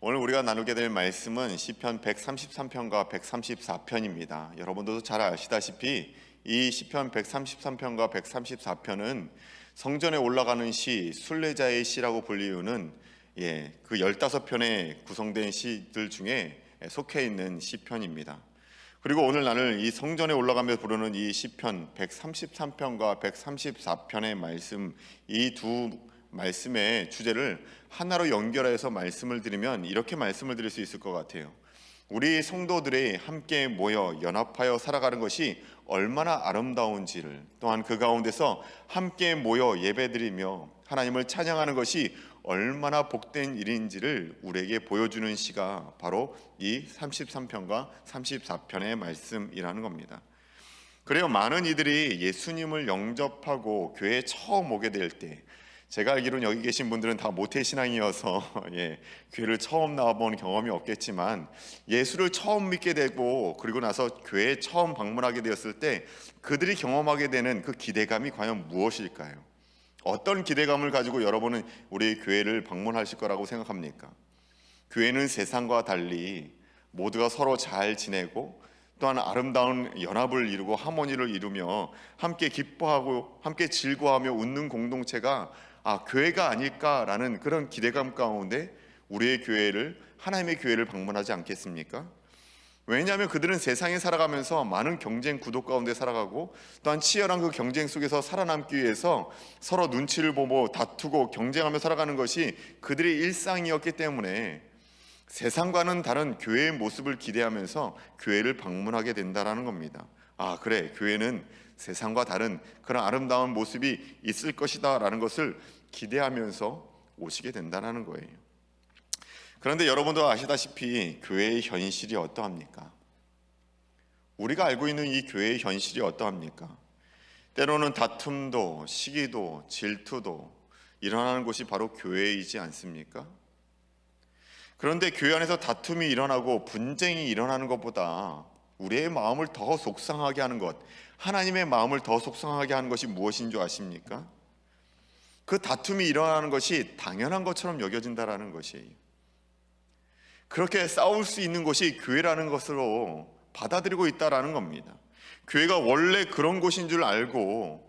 오늘 우리가 나누게 될 말씀은 시편 133편과 134편입니다. 여러분들도 잘 아시다시피 이 시편 133편과 134편은 성전에 올라가는 시, 순례자의 시라고 불리우는 그 15편에 구성된 시들 중에 속해 있는 시편입니다. 그리고 오늘 나눌 이 성전에 올라가며 부르는 이 시편 133편과 134편의 말씀, 이 두 말씀의 주제를 하나로 연결해서 말씀을 드리면 이렇게 말씀을 드릴 수 있을 것 같아요. 우리 성도들이 함께 모여 연합하여 살아가는 것이 얼마나 아름다운지를, 또한 그 가운데서 함께 모여 예배드리며 하나님을 찬양하는 것이 얼마나 복된 일인지를 우리에게 보여주는 시가 바로 이 33편과 34편의 말씀이라는 겁니다. 그래요, 많은 이들이 예수님을 영접하고 교회에 처음 오게 될 때, 제가 알기로는 여기 계신 분들은 다 모태신앙이어서 교회를 처음 나와본 경험이 없겠지만, 예수를 처음 믿게 되고 그리고 나서 교회에 처음 방문하게 되었을 때 그들이 경험하게 되는 그 기대감이 과연 무엇일까요? 어떤 기대감을 가지고 여러분은 우리 교회를 방문하실 거라고 생각합니까? 교회는 세상과 달리 모두가 서로 잘 지내고 또한 아름다운 연합을 이루고 하모니를 이루며 함께 기뻐하고 함께 즐거워하며 웃는 공동체가 교회가 아닐까라는 그런 기대감 가운데 우리의 교회를, 하나님의 교회를 방문하지 않겠습니까? 왜냐하면 그들은 세상에 살아가면서 많은 경쟁 구도 가운데 살아가고 또한 치열한 그 경쟁 속에서 살아남기 위해서 서로 눈치를 보고 다투고 경쟁하며 살아가는 것이 그들의 일상이었기 때문에 세상과는 다른 교회의 모습을 기대하면서 교회를 방문하게 된다는 겁니다. 그래, 교회는 세상과 다른 그런 아름다운 모습이 있을 것이다 라는 것을 기대하면서 오시게 된다는 거예요. 그런데 여러분도 아시다시피 교회의 현실이 어떠합니까? 우리가 알고 있는 이 교회의 현실이 어떠합니까? 때로는 다툼도, 시기도, 질투도 일어나는 곳이 바로 교회이지 않습니까? 그런데 교회 안에서 다툼이 일어나고 분쟁이 일어나는 것보다 우리의 마음을 더 속상하게 하는 것, 하나님의 마음을 더 속상하게 하는 것이 무엇인 줄 아십니까? 그 다툼이 일어나는 것이 당연한 것처럼 여겨진다는 것이에요. 그렇게 싸울 수 있는 곳이 교회라는 것으로 받아들이고 있다는 겁니다. 교회가 원래 그런 곳인 줄 알고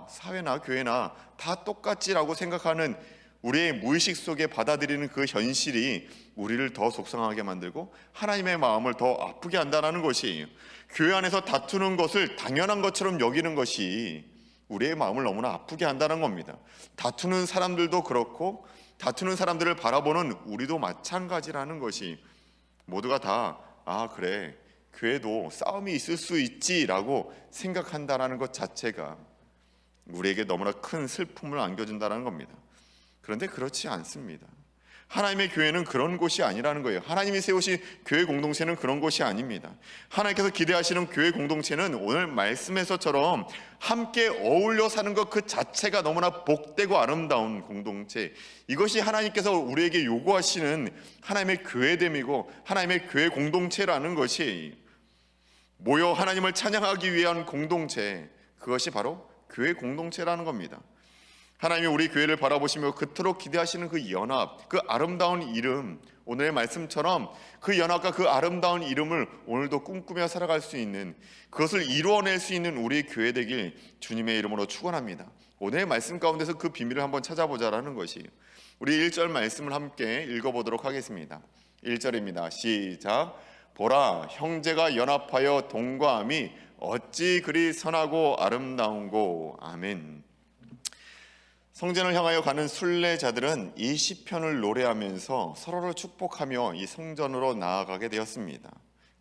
사회나 교회나 다 똑같지라고 생각하는 우리의 무의식 속에 받아들이는 그 현실이 우리를 더 속상하게 만들고 하나님의 마음을 더 아프게 한다는 것이에요. 교회 안에서 다투는 것을 당연한 것처럼 여기는 것이 우리의 마음을 너무나 아프게 한다는 겁니다. 다투는 사람들도 그렇고 다투는 사람들을 바라보는 우리도 마찬가지라는 것이, 모두가 다 그래, 교회도 싸움이 있을 수 있지라고 생각한다는 것 자체가 우리에게 너무나 큰 슬픔을 안겨준다는 겁니다. 그런데 그렇지 않습니다. 하나님의 교회는 그런 곳이 아니라는 거예요. 하나님이 세우신 교회 공동체는 그런 곳이 아닙니다. 하나님께서 기대하시는 교회 공동체는 오늘 말씀에서처럼 함께 어울려 사는 것 그 자체가 너무나 복되고 아름다운 공동체, 이것이 하나님께서 우리에게 요구하시는 하나님의 교회됨이고 하나님의 교회 공동체라는 것이, 모여 하나님을 찬양하기 위한 공동체, 그것이 바로 교회 공동체라는 겁니다. 하나님이 우리 교회를 바라보시며 그토록 기대하시는 그 연합, 그 아름다운 이름, 오늘의 말씀처럼 그 연합과 그 아름다운 이름을 오늘도 꿈꾸며 살아갈 수 있는, 그것을 이루어낼 수 있는 우리 교회 되길 주님의 이름으로 축원합니다. 오늘의 말씀 가운데서 그 비밀을 한번 찾아보자라는 것이에요. 우리 1절 말씀을 함께 읽어보도록 하겠습니다. 1절입니다. 시작. 보라, 형제가 연합하여 동거함이 어찌 그리 선하고 아름다운고. 아멘. 성전을 향하여 가는 순례자들은 이 시편을 노래하면서 서로를 축복하며 이 성전으로 나아가게 되었습니다.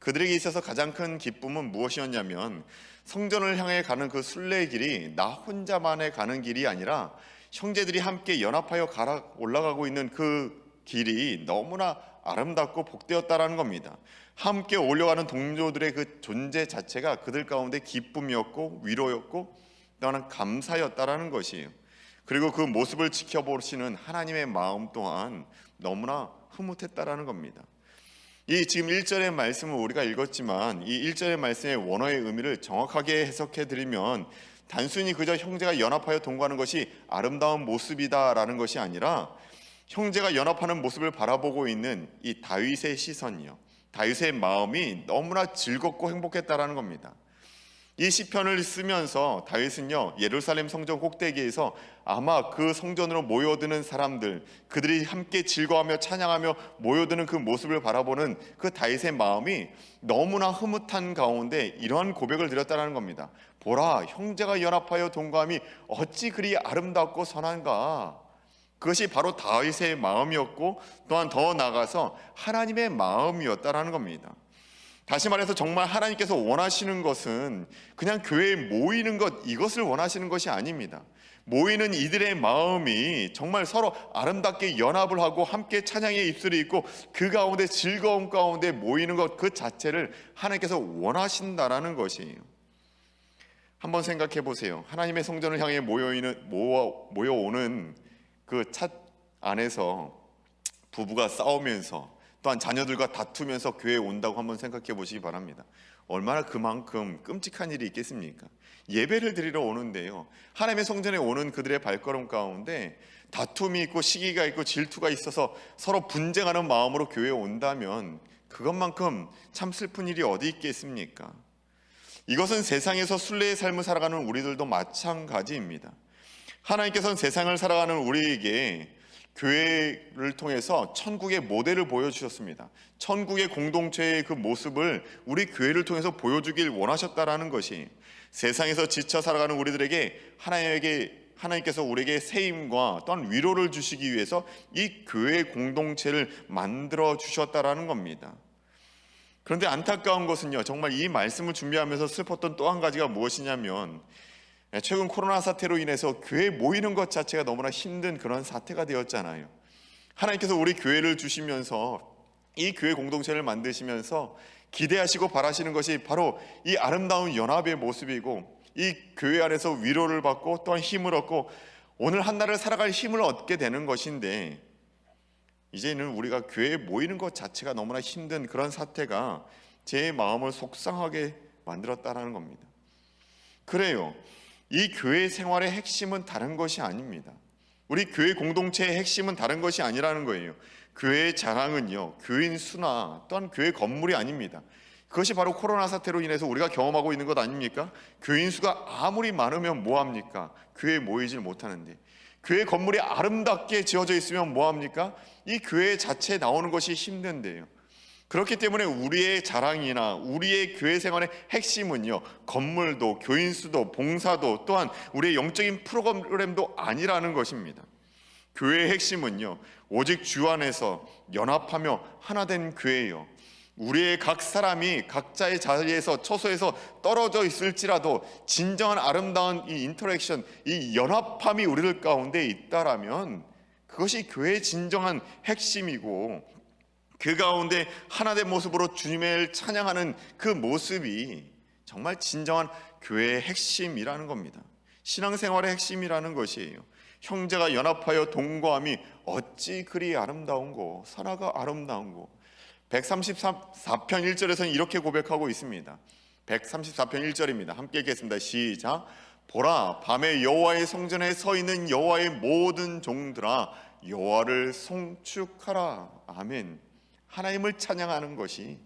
그들에게 있어서 가장 큰 기쁨은 무엇이었냐면, 성전을 향해 가는 그 순례의 길이 나 혼자만의 가는 길이 아니라 형제들이 함께 연합하여 올라가고 있는 그 길이 너무나 아름답고 복되었다라는 겁니다. 함께 올려가는 동료들의 그 존재 자체가 그들 가운데 기쁨이었고 위로였고 또한 감사였다라는 것이에요. 그리고 그 모습을 지켜보시는 하나님의 마음 또한 너무나 흐뭇했다라는 겁니다. 이 지금 1절의 말씀을 우리가 읽었지만 이 1절의 말씀의 원어의 의미를 정확하게 해석해 드리면, 단순히 그저 형제가 연합하여 동거하는 것이 아름다운 모습이다라는 것이 아니라 형제가 연합하는 모습을 바라보고 있는 이 다윗의 시선이요, 다윗의 마음이 너무나 즐겁고 행복했다라는 겁니다. 이 시편을 쓰면서 다윗은요, 예루살렘 성전 꼭대기에서 아마 그 성전으로 모여드는 사람들, 그들이 함께 즐거워하며 찬양하며 모여드는 그 모습을 바라보는 그 다윗의 마음이 너무나 흐뭇한 가운데 이러한 고백을 드렸다는 겁니다. 보라, 형제가 연합하여 동거함이 어찌 그리 아름답고 선한가. 그것이 바로 다윗의 마음이었고, 또한 더 나아가서 하나님의 마음이었다라는 겁니다. 다시 말해서 정말 하나님께서 원하시는 것은 그냥 교회에 모이는 것, 이것을 원하시는 것이 아닙니다. 모이는 이들의 마음이 정말 서로 아름답게 연합을 하고 함께 찬양의 입술이 있고 그 가운데 즐거움 가운데 모이는 것, 그 자체를 하나님께서 원하신다라는 것이에요. 한번 생각해 보세요. 하나님의 성전을 향해 모여오는 그 차 안에서 부부가 싸우면서, 또한 자녀들과 다투면서 교회에 온다고 한번 생각해 보시기 바랍니다. 얼마나 그만큼 끔찍한 일이 있겠습니까? 예배를 드리러 오는데요, 하나님의 성전에 오는 그들의 발걸음 가운데 다툼이 있고 시기가 있고 질투가 있어서 서로 분쟁하는 마음으로 교회에 온다면 그것만큼 참 슬픈 일이 어디 있겠습니까? 이것은 세상에서 순례의 삶을 살아가는 우리들도 마찬가지입니다. 하나님께서는 세상을 살아가는 우리에게 교회를 통해서 천국의 모델을 보여주셨습니다. 천국의 공동체의 그 모습을 우리 교회를 통해서 보여주길 원하셨다라는 것이, 세상에서 지쳐 살아가는 우리들에게 하나님께서 우리에게 세임과 또한 위로를 주시기 위해서 이 교회 공동체를 만들어 주셨다라는 겁니다. 그런데 안타까운 것은요, 정말 이 말씀을 준비하면서 슬펐던 또 한 가지가 무엇이냐면, 최근 코로나 사태로 인해서 교회에 모이는 것 자체가 너무나 힘든 그런 사태가 되었잖아요. 하나님께서 우리 교회를 주시면서, 이 교회 공동체를 만드시면서 기대하시고 바라시는 것이 바로 이 아름다운 연합의 모습이고, 이 교회 안에서 위로를 받고 또한 힘을 얻고 오늘 한 날을 살아갈 힘을 얻게 되는 것인데, 이제는 우리가 교회에 모이는 것 자체가 너무나 힘든 그런 사태가 제 마음을 속상하게 만들었다는 겁니다. 그래요, 이 교회 생활의 핵심은 다른 것이 아닙니다. 우리 교회 공동체의 핵심은 다른 것이 아니라는 거예요. 교회의 자랑은요, 교인 수나 또한 교회 건물이 아닙니다. 그것이 바로 코로나 사태로 인해서 우리가 경험하고 있는 것 아닙니까? 교인 수가 아무리 많으면 뭐합니까? 교회에 모이질 못하는데, 교회 건물이 아름답게 지어져 있으면 뭐합니까? 이 교회 자체에 나오는 것이 힘든데요. 그렇기 때문에 우리의 자랑이나 우리의 교회 생활의 핵심은요, 건물도 교인 수도 봉사도 또한 우리의 영적인 프로그램도 아니라는 것입니다. 교회의 핵심은요, 오직 주 안에서 연합하며 하나 된 교회예요. 우리의 각 사람이 각자의 자리에서 처소에서 떨어져 있을지라도 진정한 아름다운 이 인터랙션, 이 연합함이 우리들 가운데 있다라면 그것이 교회의 진정한 핵심이고, 그 가운데 하나된 모습으로 주님을 찬양하는 그 모습이 정말 진정한 교회의 핵심이라는 겁니다. 신앙생활의 핵심이라는 것이에요. 형제가 연합하여 동거함이 어찌 그리 아름다운고, 선하가 아름다운고. 134편 1절에서는 이렇게 고백하고 있습니다. 134편 1절입니다. 함께 읽겠습니다. 시작. 보라, 밤에 여호와의 성전에 서 있는 여호와의 모든 종들아, 여호와를 송축하라. 아멘. 하나님을 찬양하는 것이,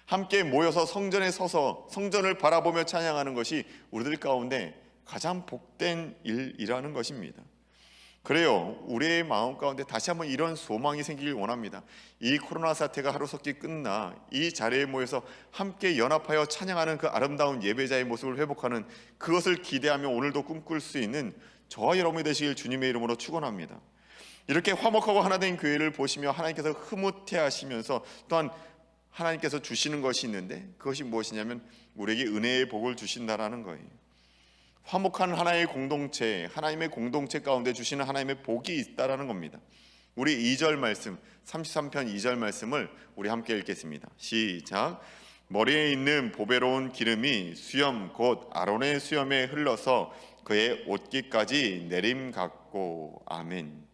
함께 모여서 성전에 서서 성전을 바라보며 찬양하는 것이 우리들 가운데 가장 복된 일이라는 것입니다. 그래요, 우리의 마음 가운데 다시 한번 이런 소망이 생기길 원합니다. 이 코로나 사태가 하루속히 끝나 이 자리에 모여서 함께 연합하여 찬양하는 그 아름다운 예배자의 모습을 회복하는, 그것을 기대하며 오늘도 꿈꿀 수 있는 저와 여러분이 되시길 주님의 이름으로 축원합니다. 이렇게 화목하고 하나된 교회를 보시며 하나님께서 흐뭇해 하시면서 또한 하나님께서 주시는 것이 있는데, 그것이 무엇이냐면 우리에게 은혜의 복을 주신다라는 거예요. 화목한 하나의 공동체, 하나님의 공동체 가운데 주시는 하나님의 복이 있다라는 겁니다. 우리 2절 말씀, 33편 2절 말씀을 우리 함께 읽겠습니다. 시작. 머리에 있는 보배로운 기름이 수염 곧 아론의 수염에 흘러서 그의 옷깃까지 내림 같고. 아멘.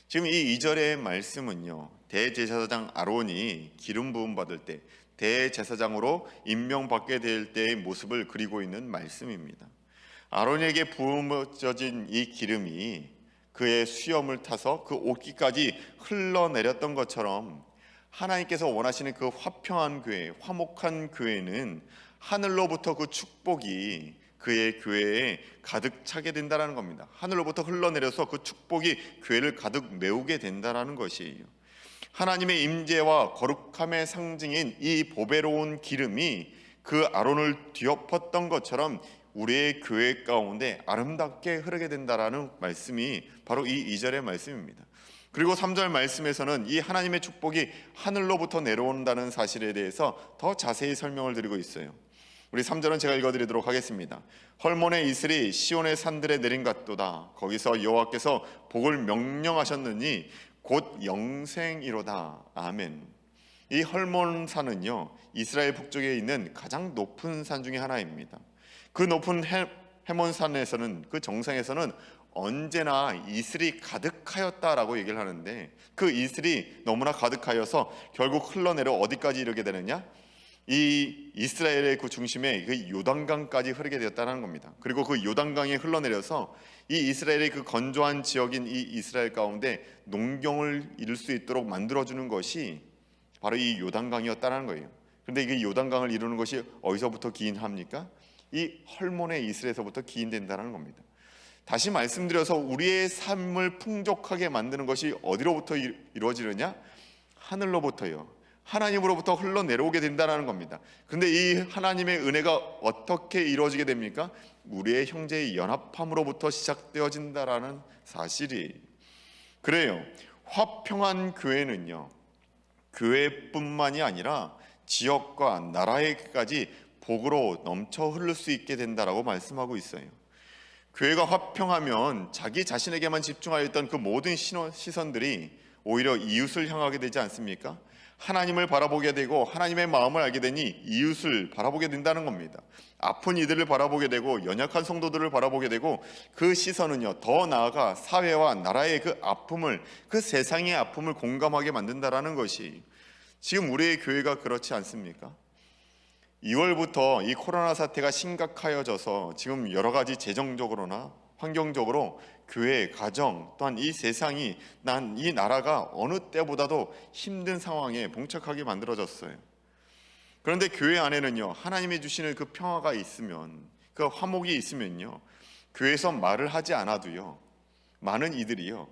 지금 이 2절의 말씀은요, 대제사장 아론이 기름 부음 받을 때 대제사장으로 임명받게 될 때의 모습을 그리고 있는 말씀입니다. 아론에게 부어진 이 기름이 그의 수염을 타서 그 옷깃까지 흘러내렸던 것처럼 하나님께서 원하시는 그 화평한 교회, 화목한 교회는 하늘로부터 그 축복이 그의 교회에 가득 차게 된다는 겁니다. 하늘로부터 흘러내려서 그 축복이 교회를 가득 메우게 된다는 것이에요. 하나님의 임재와 거룩함의 상징인 이 보배로운 기름이 그 아론을 뒤엎었던 것처럼 우리의 교회 가운데 아름답게 흐르게 된다라는 말씀이 바로 이 2절의 말씀입니다. 그리고 3절 말씀에서는 이 하나님의 축복이 하늘로부터 내려온다는 사실에 대해서 더 자세히 설명을 드리고 있어요. 우리 3절은 제가 읽어드리도록 하겠습니다. 헐몬의 이슬이 시온의 산들에 내린 같도다. 거기서 여호와께서 복을 명령하셨느니 곧 영생이로다. 아멘. 이 헐몬산은요, 이스라엘 북쪽에 있는 가장 높은 산 중에 하나입니다. 그 높은 헤몬산에서는, 그 정상에서는 언제나 이슬이 가득하였다라고 얘기를 하는데, 그 이슬이 너무나 가득하여서 결국 흘러내려 어디까지 이르게 되느냐? 이 이스라엘의 그 중심에 그 요단강까지 흐르게 되었다는 겁니다. 그리고 그 요단강에 흘러내려서 이 이스라엘의 그 건조한 지역인 이 이스라엘 가운데 농경을 이룰 수 있도록 만들어주는 것이 바로 이 요단강이었다는 거예요. 그런데 이게 요단강을 이루는 것이 어디서부터 기인합니까? 이 헐몬의 이슬에서부터 기인된다는 겁니다. 다시 말씀드려서 우리의 삶을 풍족하게 만드는 것이 어디로부터 이루어지느냐? 하늘로부터요. 하나님으로부터 흘러내려오게 된다는 겁니다. 그런데 이 하나님의 은혜가 어떻게 이루어지게 됩니까? 우리의 형제의 연합함으로부터 시작되어진다라는 사실이. 그래요. 화평한 교회는요, 교회뿐만이 아니라 지역과 나라에까지 복으로 넘쳐 흐를 수 있게 된다라고 말씀하고 있어요. 교회가 화평하면 자기 자신에게만 집중하여 있던 그 모든 시선들이 오히려 이웃을 향하게 되지 않습니까? 하나님을 바라보게 되고 하나님의 마음을 알게 되니 이웃을 바라보게 된다는 겁니다. 아픈 이들을 바라보게 되고 연약한 성도들을 바라보게 되고, 그 시선은요, 더 나아가 사회와 나라의 그 아픔을, 그 세상의 아픔을 공감하게 만든다라는 것이, 지금 우리의 교회가 그렇지 않습니까? 2월부터 이 코로나 사태가 심각해져서 지금 여러 가지 재정적으로나 환경적으로 교회, 가정, 또한 이 세상이, 난 이 나라가 어느 때보다도 힘든 상황에 봉착하게 만들어졌어요. 그런데 교회 안에는요, 하나님이 주시는 그 평화가 있으면, 그 화목이 있으면요, 교회에서 말을 하지 않아도요, 많은 이들이요,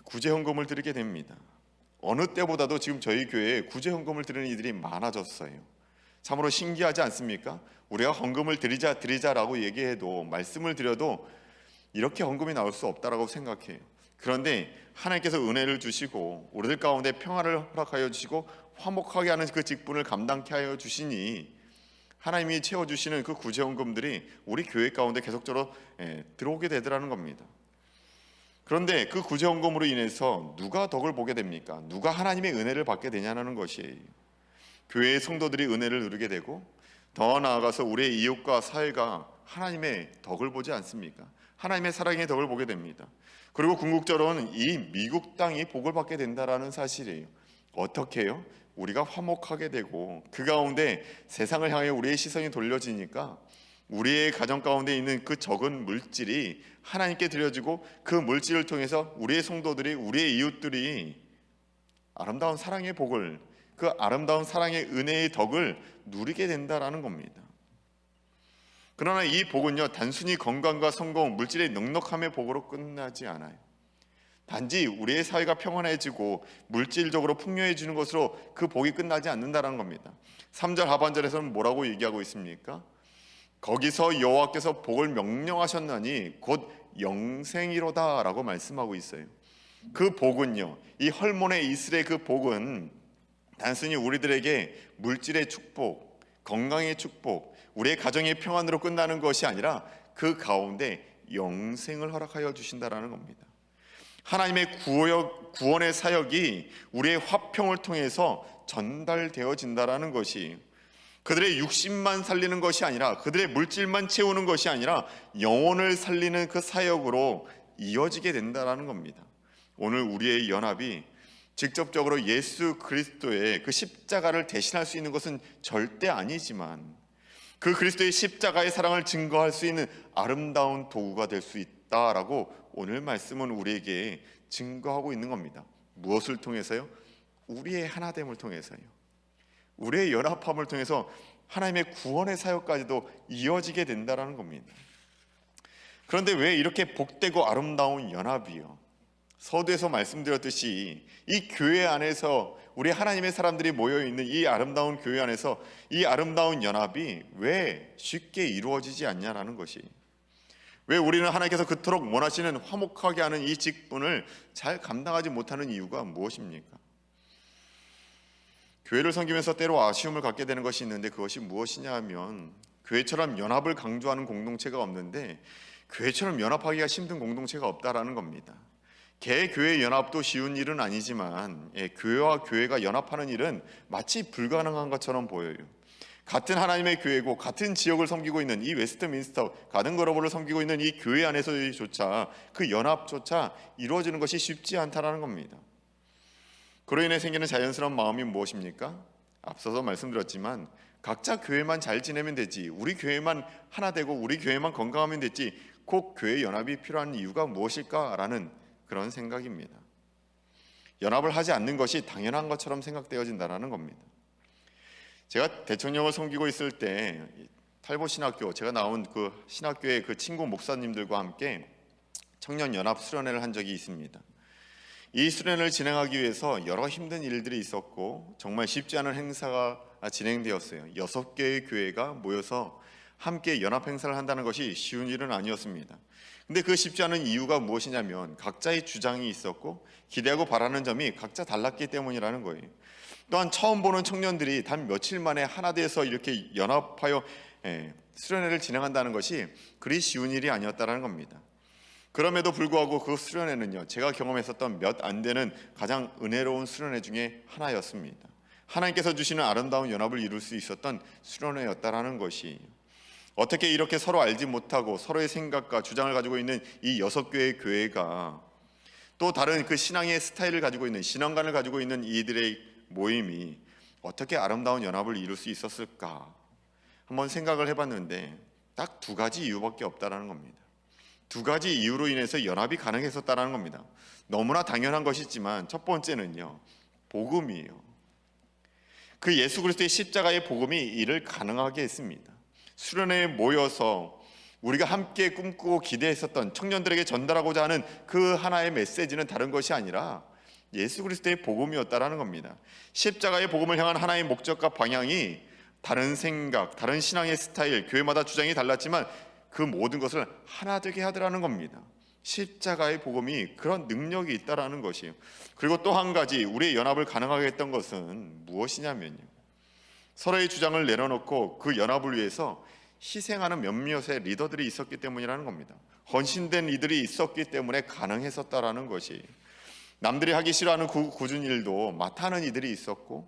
구제헌금을 드리게 됩니다. 어느 때보다도 지금 저희 교회에 구제헌금을 드리는 이들이 많아졌어요. 참으로 신기하지 않습니까? 우리가 헌금을 드리자라고 얘기해도, 말씀을 드려도 이렇게 헌금이 나올 수 없다라고 생각해요. 그런데 하나님께서 은혜를 주시고 우리들 가운데 평화를 허락하여 주시고 화목하게 하는 그 직분을 감당케 하여 주시니, 하나님이 채워주시는 그 구제헌금들이 우리 교회 가운데 계속적으로 들어오게 되더라는 겁니다. 그런데 그 구제헌금으로 인해서 누가 덕을 보게 됩니까? 누가 하나님의 은혜를 받게 되냐는 것이에요. 교회의 성도들이 은혜를 누리게 되고, 더 나아가서 우리의 이웃과 사회가 하나님의 덕을 보지 않습니까? 하나님의 사랑의 덕을 보게 됩니다. 그리고 궁극적으로는 이 미국 땅이 복을 받게 된다라는 사실이에요. 어떻게 해요? 우리가 화목하게 되고 그 가운데 세상을 향해 우리의 시선이 돌려지니까 우리의 가정 가운데 있는 그 적은 물질이 하나님께 드려지고, 그 물질을 통해서 우리의 성도들이, 우리의 이웃들이 아름다운 사랑의 복을, 그 아름다운 사랑의 은혜의 덕을 누리게 된다라는 겁니다. 그러나 이 복은요, 단순히 건강과 성공, 물질의 넉넉함의 복으로 끝나지 않아요. 단지 우리의 사회가 평안해지고 물질적으로 풍요해지는 것으로 그 복이 끝나지 않는다는 겁니다. 3절 하반절에서는 뭐라고 얘기하고 있습니까? 거기서 여호와께서 복을 명령하셨나니 곧 영생이로다 라고 말씀하고 있어요. 그 복은요, 이 헐몬의 이슬의 그 복은 단순히 우리들에게 물질의 축복, 건강의 축복, 우리의 가정의 평안으로 끝나는 것이 아니라 그 가운데 영생을 허락하여 주신다라는 겁니다. 하나님의 구원의 사역이 우리의 화평을 통해서 전달되어진다라는 것이, 그들의 육신만 살리는 것이 아니라, 그들의 물질만 채우는 것이 아니라 영혼을 살리는 그 사역으로 이어지게 된다라는 겁니다. 오늘 우리의 연합이 직접적으로 예수 그리스도의 그 십자가를 대신할 수 있는 것은 절대 아니지만, 그 그리스도의 십자가의 사랑을 증거할 수 있는 아름다운 도구가 될 수 있다라고 오늘 말씀은 우리에게 증거하고 있는 겁니다. 무엇을 통해서요? 우리의 하나됨을 통해서요. 우리의 연합함을 통해서 하나님의 구원의 사역까지도 이어지게 된다라는 겁니다. 그런데 왜 이렇게 복되고 아름다운 연합이요? 서두에서 말씀드렸듯이 이 교회 안에서 우리 하나님의 사람들이 모여있는 이 아름다운 교회 안에서 이 아름다운 연합이 왜 쉽게 이루어지지 않냐라는 것이, 왜 우리는 하나님께서 그토록 원하시는 화목하게 하는 이 직분을 잘 감당하지 못하는 이유가 무엇입니까? 교회를 섬기면서 때로 아쉬움을 갖게 되는 것이 있는데, 그것이 무엇이냐 하면 교회처럼 연합을 강조하는 공동체가 없는데 교회처럼 연합하기가 힘든 공동체가 없다라는 겁니다. 개교회 연합도 쉬운 일은 아니지만 교회와 교회가 연합하는 일은 마치 불가능한 것처럼 보여요. 같은 하나님의 교회고 같은 지역을 섬기고 있는 이 웨스트민스터 가든그로버를 섬기고 있는 이 교회 안에서조차 그 연합조차 이루어지는 것이 쉽지 않다라는 겁니다. 그로 인해 생기는 자연스러운 마음이 무엇입니까? 앞서서 말씀드렸지만 각자 교회만 잘 지내면 되지, 우리 교회만 하나 되고 우리 교회만 건강하면 되지, 꼭 교회 연합이 필요한 이유가 무엇일까라는 그런 생각입니다. 연합을 하지 않는 것이 당연한 것처럼 생각되어진다는 겁니다. 제가 대청령을 섬기고 있을 때 탈보 신학교, 제가 나온 그 신학교의 그 친구 목사님들과 함께 청년 연합 수련회를 한 적이 있습니다. 이 수련회를 진행하기 위해서 여러 힘든 일들이 있었고 정말 쉽지 않은 행사가 진행되었어요. 6개의 교회가 모여서 함께 연합 행사를 한다는 것이 쉬운 일은 아니었습니다. 근데 그 쉽지 않은 이유가 무엇이냐면 각자의 주장이 있었고 기대하고 바라는 점이 각자 달랐기 때문이라는 거예요. 또한 처음 보는 청년들이 단 며칠 만에 하나 돼서 이렇게 연합하여 수련회를 진행한다는 것이 그리 쉬운 일이 아니었다는 겁니다. 그럼에도 불구하고 그 수련회는요, 제가 경험했었던 몇 안 되는 가장 은혜로운 수련회 중에 하나였습니다. 하나님께서 주시는 아름다운 연합을 이룰 수 있었던 수련회였다라는 것이, 어떻게 이렇게 서로 알지 못하고 서로의 생각과 주장을 가지고 있는 이 6개의 교회가 또 다른 그 신앙의 스타일을 가지고 있는, 신앙관을 가지고 있는 이들의 모임이 어떻게 아름다운 연합을 이룰 수 있었을까 한번 생각을 해봤는데 딱 2가지 이유밖에 없다는 겁니다. 2가지 이유로 인해서 연합이 가능했었다는 겁니다. 너무나 당연한 것이지만 첫 번째는요, 복음이에요. 그 예수 그리스도의 십자가의 복음이 이를 가능하게 했습니다. 수련회에 모여서 우리가 함께 꿈꾸고 기대했었던, 청년들에게 전달하고자 하는 그 하나의 메시지는 다른 것이 아니라 예수 그리스도의 복음이었다라는 겁니다. 십자가의 복음을 향한 하나의 목적과 방향이 다른 생각, 다른 신앙의 스타일, 교회마다 주장이 달랐지만 그 모든 것을 하나 되게 하더라는 겁니다. 십자가의 복음이 그런 능력이 있다라는 것이에요. 그리고 또 한 가지 우리의 연합을 가능하게 했던 것은 무엇이냐면요, 서로의 주장을 내려놓고 그 연합을 위해서 희생하는 몇몇의 리더들이 있었기 때문이라는 겁니다. 헌신된 이들이 있었기 때문에 가능했었다라는 것이, 남들이 하기 싫어하는 굳은 일도 맡아하는 이들이 있었고,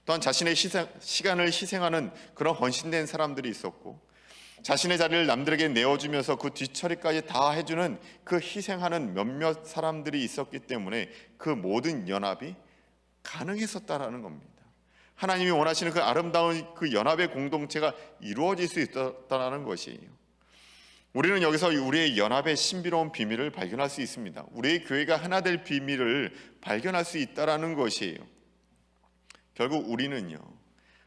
또한 자신의 시간을 희생하는 그런 헌신된 사람들이 있었고, 자신의 자리를 남들에게 내어주면서 그 뒤처리까지 다 해주는 그 희생하는 몇몇 사람들이 있었기 때문에 그 모든 연합이 가능했었다라는 겁니다. 하나님이 원하시는 그 아름다운 그 연합의 공동체가 이루어질 수 있었다는 것이에요. 우리는 여기서 우리의 연합의 신비로운 비밀을 발견할 수 있습니다. 우리의 교회가 하나 될 비밀을 발견할 수 있다는 것이에요. 결국 우리는요,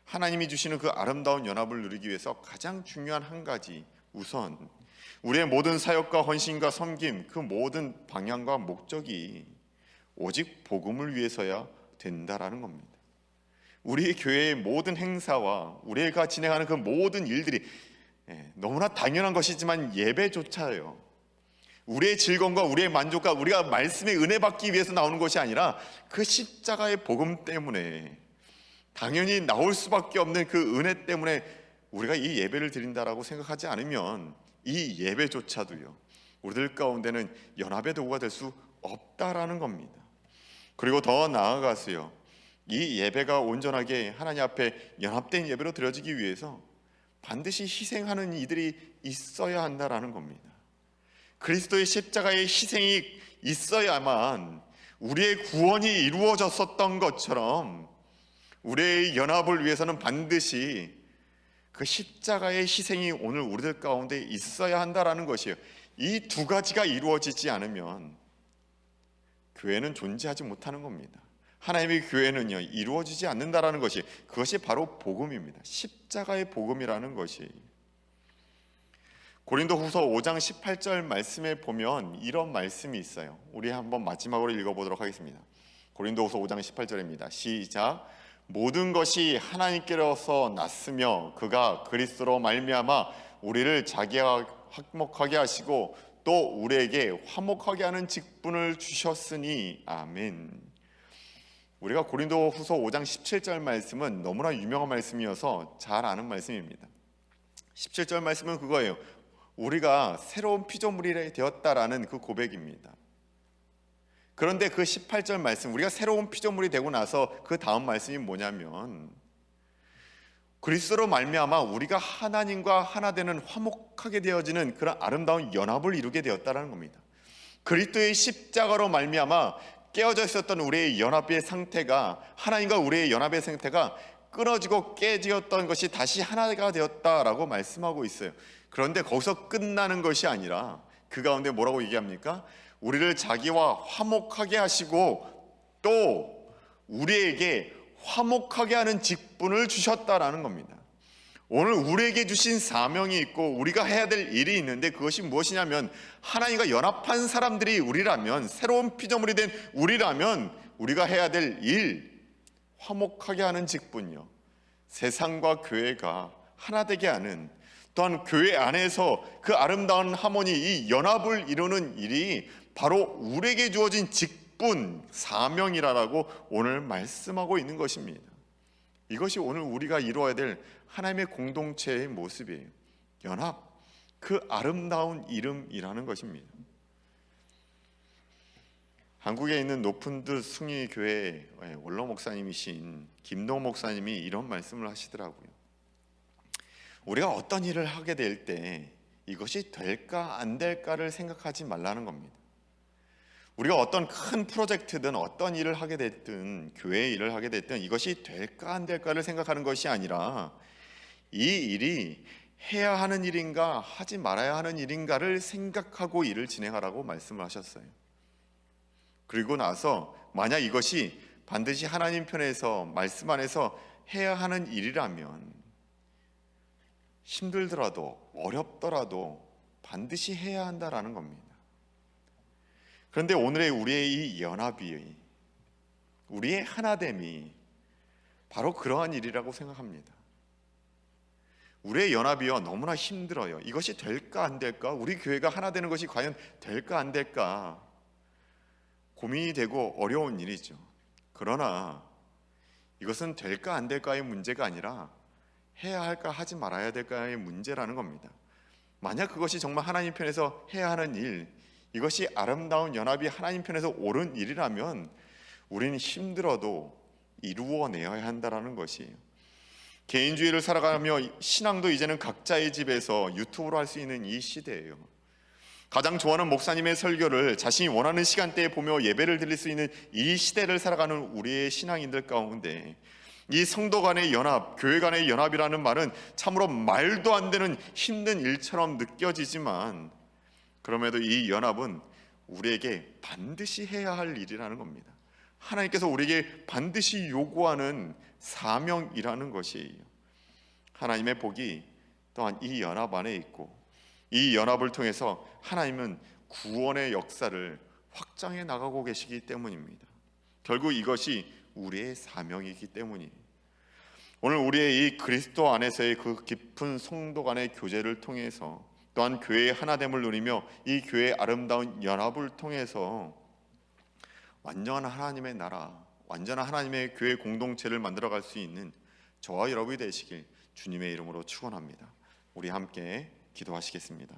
하나님이 주시는 그 아름다운 연합을 누리기 위해서 가장 중요한 한 가지, 우선 우리의 모든 사역과 헌신과 섬김, 그 모든 방향과 목적이 오직 복음을 위해서야 된다라는 겁니다. 우리 교회의 모든 행사와 우리가 진행하는 그 모든 일들이 너무나 당연한 것이지만 예배조차요, 우리의 즐거움과 우리의 만족과 우리가 말씀의 은혜 받기 위해서 나오는 것이 아니라 그 십자가의 복음 때문에 당연히 나올 수밖에 없는 그 은혜 때문에 우리가 이 예배를 드린다라고 생각하지 않으면 이 예배조차도요, 우리들 가운데는 연합의 도구가 될 수 없다라는 겁니다. 그리고 더 나아가서요, 이 예배가 온전하게 하나님 앞에 연합된 예배로 드려지기 위해서 반드시 희생하는 이들이 있어야 한다라는 겁니다. 그리스도의 십자가의 희생이 있어야만 우리의 구원이 이루어졌었던 것처럼 우리의 연합을 위해서는 반드시 그 십자가의 희생이 오늘 우리들 가운데 있어야 한다라는 것이에요. 이 두 가지가 이루어지지 않으면 교회는 존재하지 못하는 겁니다. 하나님의 교회는요, 이루어지지 않는다라는 것이, 그것이 바로 복음입니다. 십자가의 복음이라는 것이. 고린도후서 5장 18절 말씀에 보면 이런 말씀이 있어요. 우리 한번 마지막으로 읽어보도록 하겠습니다. 고린도후서 5장 18절입니다. 시작. 모든 것이 하나님께로서 났으며 그가 그리스도로 말미암아 우리를 자기와 화목하게 하시고 또 우리에게 화목하게 하는 직분을 주셨으니 아멘. 우리가 고린도후서 5장 17절 말씀은 너무나 유명한 말씀이어서 잘 아는 말씀입니다. 17절 말씀은 그거예요. 우리가 새로운 피조물이 되었다라는 그 고백입니다. 그런데 그 18절 말씀, 우리가 새로운 피조물이 되고 나서 그 다음 말씀이 뭐냐면 그리스도로 말미암아 우리가 하나님과 하나 되는 화목하게 되어지는 그런 아름다운 연합을 이루게 되었다는 겁니다. 그리스도의 십자가로 말미암아 깨어져 있었던 우리의 연합의 상태가, 하나님과 우리의 연합의 상태가 끊어지고 깨졌던 것이 다시 하나가 되었다라고 말씀하고 있어요. 그런데 거기서 끝나는 것이 아니라 그 가운데 뭐라고 얘기합니까? 우리를 자기와 화목하게 하시고 또 우리에게 화목하게 하는 직분을 주셨다라는 겁니다. 오늘 우리에게 주신 사명이 있고 우리가 해야 될 일이 있는데 그것이 무엇이냐면 하나님과 연합한 사람들이 우리라면, 새로운 피조물이 된 우리라면 우리가 해야 될 일, 화목하게 하는 직분요, 세상과 교회가 하나 되게 하는, 또한 교회 안에서 그 아름다운 하모니, 이 연합을 이루는 일이 바로 우리에게 주어진 직분, 사명이라고 오늘 말씀하고 있는 것입니다. 이것이 오늘 우리가 이루어야 될 하나님의 공동체의 모습이에요. 연합, 그 아름다운 이름이라는 것입니다. 한국에 있는 높은듯 숭의교회 원로 목사님이신 김노 목사님이 이런 말씀을 하시더라고요. 우리가 어떤 일을 하게 될 때 이것이 될까 안 될까를 생각하지 말라는 겁니다. 우리가 어떤 큰 프로젝트든 어떤 일을 하게 됐든, 교회 일을 하게 됐든 이것이 될까 안 될까를 생각하는 것이 아니라 이 일이 해야 하는 일인가 하지 말아야 하는 일인가를 생각하고 일을 진행하라고 말씀을 하셨어요. 그리고 나서 만약 이것이 반드시 하나님 편에서, 말씀 안에서 해야 하는 일이라면 힘들더라도 어렵더라도 반드시 해야 한다라는 겁니다. 그런데 오늘의 우리의 이 연합이, 우리의 하나됨이 바로 그러한 일이라고 생각합니다. 우리의 연합이요, 너무나 힘들어요. 이것이 될까 안 될까? 우리 교회가 하나 되는 것이 과연 될까 안 될까? 고민이 되고 어려운 일이죠. 그러나 이것은 될까 안 될까의 문제가 아니라 해야 할까 하지 말아야 될까의 문제라는 겁니다. 만약 그것이 정말 하나님 편에서 해야 하는 일, 이것이 아름다운 연합이 하나님 편에서 옳은 일이라면 우리는 힘들어도 이루어내야 한다는 것이에요. 개인주의를 살아가며 신앙도 이제는 각자의 집에서 유튜브로 할 수 있는 이 시대예요. 가장 좋아하는 목사님의 설교를 자신이 원하는 시간대에 보며 예배를 드릴 수 있는 이 시대를 살아가는 우리의 신앙인들 가운데 이 성도 간의 연합, 교회 간의 연합이라는 말은 참으로 말도 안 되는 힘든 일처럼 느껴지지만 그럼에도 이 연합은 우리에게 반드시 해야 할 일이라는 겁니다. 하나님께서 우리에게 반드시 요구하는 사명이라는 것이에요. 하나님의 복이 또한 이 연합 안에 있고 이 연합을 통해서 하나님은 구원의 역사를 확장해 나가고 계시기 때문입니다. 결국 이것이 우리의 사명이기 때문이에요. 오늘 우리의 이 그리스도 안에서의 그 깊은 성도 간의 교제를 통해서 또한 교회의 하나됨을 누리며 이 교회의 아름다운 연합을 통해서 완전한 하나님의 나라, 완전한 하나님의 교회 공동체를 만들어갈 수 있는 저와 여러분이 되시길 주님의 이름으로 축원합니다. 우리 함께 기도하시겠습니다.